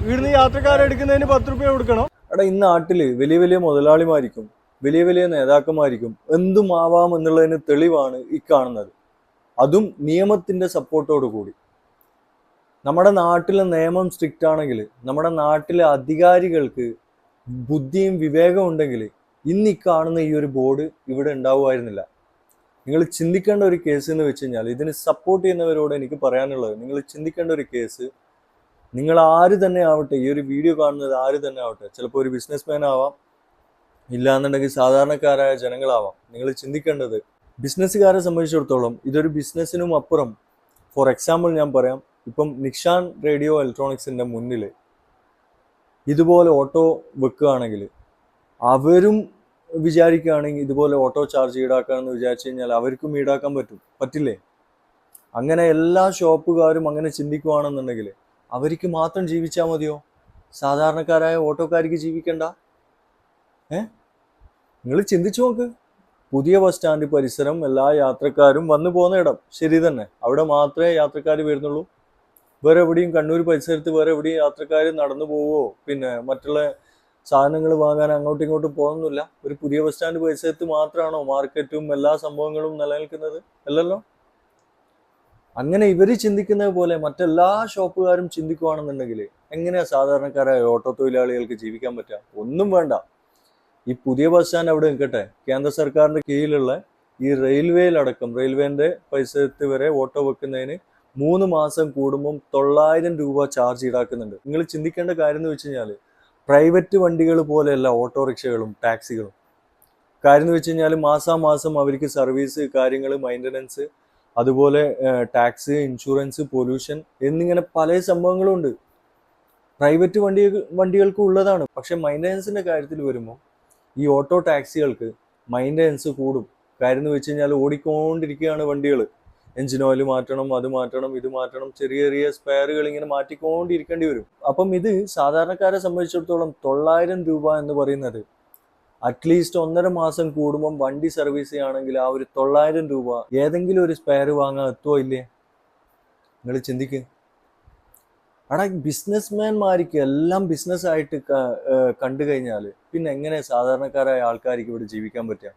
ഇവിടുന്ന് യാത്രക്കാരെടുക്കുന്നതിന് 10 രൂപ കൊടുക്കണം. എടാ, ഈ നാട്ടില് വലിയ വലിയ മുതലാളിമാരിക്കും വലിയ വലിയ നേതാക്കന്മാരിക്കും എന്തും ആവാം എന്നുള്ളതിന് തെളിവാണ് ഈ കാണുന്നത്. അതും നിയമത്തിന്റെ സപ്പോർട്ടോട് കൂടി. നമ്മുടെ നാട്ടിലെ നിയമം സ്ട്രിക്റ്റ് ആണെങ്കിൽ, നമ്മുടെ നാട്ടിലെ അധികാരികൾക്ക് ബുദ്ധിയും വിവേകവും ഉണ്ടെങ്കിൽ ഇന്ന് ഈ കാണുന്ന ഈ ഒരു ബോർഡ് ഇവിടെ ഉണ്ടാവുമായിരുന്നില്ല. നിങ്ങൾ ചിന്തിക്കേണ്ട ഒരു കേസ് എന്ന് വെച്ച് കഴിഞ്ഞാൽ, ഇതിന് സപ്പോർട്ട് ചെയ്യുന്നവരോട് എനിക്ക് പറയാനുള്ളത്, നിങ്ങൾ ചിന്തിക്കേണ്ട ഒരു കേസ്, നിങ്ങൾ ആര് തന്നെ ആവട്ടെ, ഈ ഒരു വീഡിയോ കാണുന്നത് ആര് തന്നെ ആവട്ടെ, ചിലപ്പോൾ ഒരു ബിസിനസ്മാൻ ആവാം, ഇല്ലാന്നുണ്ടെങ്കിൽ സാധാരണക്കാരായ ജനങ്ങളാവാം. നിങ്ങൾ ചിന്തിക്കേണ്ടത്, ബിസിനസ്സുകാരെ സംബന്ധിച്ചിടത്തോളം ഇതൊരു ബിസിനസ്സിനും അപ്പുറം. ഫോർ എക്സാമ്പിൾ ഞാൻ പറയാം, ഇപ്പം നിക്ഷാൻ റേഡിയോ ഇലക്ട്രോണിക്സിന്റെ മുന്നിൽ ഇതുപോലെ ഓട്ടോ വെക്കുകയാണെങ്കിൽ, അവരും വിചാരിക്കുകയാണെങ്കിൽ ഇതുപോലെ ഓട്ടോ ചാർജ് ഈടാക്കാമെന്ന് വിചാരിച്ചു കഴിഞ്ഞാൽ അവർക്കും ഈടാക്കാൻ പറ്റില്ലേ? അങ്ങനെ എല്ലാ ഷോപ്പുകാരും അങ്ങനെ ചിന്തിക്കുകയാണെന്നുണ്ടെങ്കിൽ അവർക്ക് മാത്രം ജീവിച്ചാൽ മതിയോ? സാധാരണക്കാരായ ഓട്ടോക്കാർക്ക് ജീവിക്കണ്ട? നിങ്ങൾ ചിന്തിച്ചു നോക്ക്. പുതിയ ബസ് സ്റ്റാൻഡ് പരിസരം എല്ലാ യാത്രക്കാരും വന്നു പോകുന്ന ഇടം, ശരി തന്നെ, അവിടെ മാത്രമേ യാത്രക്കാർ വരുന്നുള്ളൂ. വേറെ എവിടെയും കണ്ണൂർ പരിസരത്ത് വേറെ എവിടെയും യാത്രക്കാർ നടന്നു പോവോ പിന്നെ മറ്റുള്ള സാധനങ്ങൾ വാങ്ങാൻ അങ്ങോട്ടും ഇങ്ങോട്ടും പോകുന്നില്ല? ഒരു പുതിയ ബസ് സ്റ്റാൻഡ് പരിസരത്ത് മാത്രമാണോ മാർക്കറ്റും എല്ലാ സംഭവങ്ങളും നിലനിൽക്കുന്നത്? അല്ലല്ലോ. അങ്ങനെ ഇവര് ചിന്തിക്കുന്നത് പോലെ മറ്റെല്ലാ ഷോപ്പുകാരും ചിന്തിക്കുകയാണെന്നുണ്ടെങ്കിൽ എങ്ങനെയാ സാധാരണക്കാരായ ഓട്ടോ തൊഴിലാളികൾക്ക് ജീവിക്കാൻ പറ്റുക? ഒന്നും വേണ്ട. ഈ പുതിയ ബസ് സ്റ്റാൻഡ് അവിടെ നിൽക്കട്ടെ, കേന്ദ്ര സർക്കാരിന്റെ കീഴിലുള്ള ഈ റെയിൽവേയിലടക്കം, റെയിൽവേന്റെ പരിസരത്ത് വരെ ഓട്ടോ വെക്കുന്നതിന് 3 മാസം കൂടുമ്പം 900 രൂപ ചാർജ് ഈടാക്കുന്നുണ്ട്. നിങ്ങൾ ചിന്തിക്കേണ്ട കാര്യം എന്ന് വെച്ച് കഴിഞ്ഞാൽ, പ്രൈവറ്റ് വണ്ടികൾ പോലെയല്ല ഓട്ടോറിക്ഷകളും ടാക്സികളും. കാര്യം എന്ന് വെച്ച് കഴിഞ്ഞാൽ മാസാമാസം അവർക്ക് സർവീസ് കാര്യങ്ങൾ, മൈൻ്റനൻസ്, അതുപോലെ ടാക്സ്, ഇൻഷുറൻസ്, പൊല്യൂഷൻ എന്നിങ്ങനെ പല സംഭവങ്ങളും ഉണ്ട്. പ്രൈവറ്റ് വണ്ടികൾക്ക് ഉള്ളതാണ്. പക്ഷെ മൈൻ്റനൻസിന്റെ കാര്യത്തിൽ വരുമ്പോൾ ഈ ഓട്ടോ ടാക്സികൾക്ക് മൈൻ്റനൻസ് കൂടും. കാര്യം എന്ന് വെച്ച് കഴിഞ്ഞാൽ ഓടിക്കൊണ്ടിരിക്കുകയാണ് വണ്ടികൾ. എഞ്ചിൻ ഓയിൽ മാറ്റണം, അത് മാറ്റണം, ഇത് മാറ്റണം, ചെറിയ ചെറിയ സ്പെയറുകൾ ഇങ്ങനെ മാറ്റിക്കൊണ്ടിരിക്കേണ്ടി വരും. അപ്പം ഇത് സാധാരണക്കാരെ സംബന്ധിച്ചിടത്തോളം 900 രൂപ എന്ന് പറയുന്നത് അറ്റ്ലീസ്റ്റ് 1.5 മാസം കൂടുമ്പം വണ്ടി സർവീസ് ചെയ്യുകയാണെങ്കിൽ ആ ഒരു 900 രൂപ ഏതെങ്കിലും ഒരു സ്പെയർ വാങ്ങാൻ എത്തുമോ ഇല്ലേ? നിങ്ങൾ ചിന്തിക്ക്. അവിടെ ബിസിനസ്മാൻമാർക്ക് എല്ലാം ബിസിനസ് ആയിട്ട് കണ്ടു കഴിഞ്ഞാൽ പിന്നെ എങ്ങനെ സാധാരണക്കാരായ ആൾക്കാർക്ക് ഇവിടെ ജീവിക്കാൻ പറ്റുക?